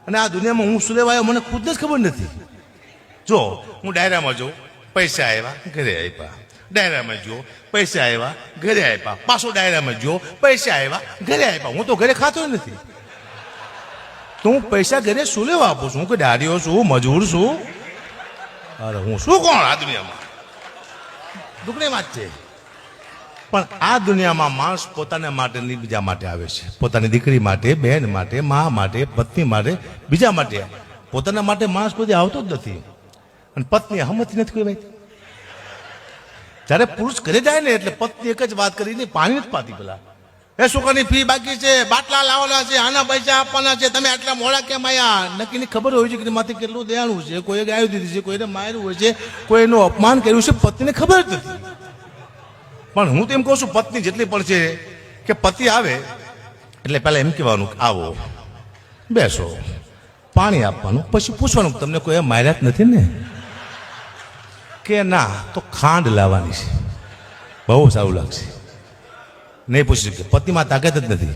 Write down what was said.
અને આ દુનિયામાં હું શું લેવા આવ્યો મને ખુદ જ ખબર નથી. જો હું ડાયરામાં જોઉં, પૈસા આવ્યા ઘરે આપ્યા, ડાયરામાં જો પૈસા આવ્યા ઘરે આપ્યા, પાછો ડાયરામાં જો પૈસા આવ્યા ઘરે આપ્યા. હું તો ઘરે ખાતો નથી. તો હું પૈસા ઘરે શું લેવા આપું છું? હું કે ડાયરીઓ છું, મજૂર છું? અરે હું શું કોણ આ દુનિયામાં? દુકડીમાં જ છે. પણ આ દુનિયામાં માણસ પોતાના માટે નહીં બીજા માટે આવે છે. પોતાની દીકરી માટે, બહેન માટે, મા માટે, પત્ની માટે, બીજા માટે. પોતાના માટે માણસ કોઈ આવતો જ નથી. અને પત્ની હમતી નથી કોઈ ભાઈ. જયારે પુરુષ ઘરે જાય ને એટલે પત્ની એક જ વાત કરીને પાણી નથી પાતી. પેલા એ છોકરાની ફી બાકી છે, બાટલા લાવવાના છે, આના પૈસા આપવાના છે, તમે આટલા મોડા કેમ આયા? નક્કીની ખબર હોય છે કે માથી કેટલું દેવાનું છે, કોઈએ ગાયું દીધી છે, કોઈને માર્યું હોય છે, કોઈનું અપમાન કર્યું છે, પત્નીને ખબર જ નથી. પણ હું તો એમ કહું છું પત્ની જેટલી પણ છે કે પતિ આવે એટલે પહેલા એમ કહેવાનું કે આવો બેસો, પાણી આપવાનું, પછી પૂછવાનું તમને કોઈ માર્યા જ નથી ને? કે ના, તો ખાંડ લાવવાની છે, બહુ સારું લાગશે. નહીં પૂછી શકે, પતિમાં તાકાત જ નથી.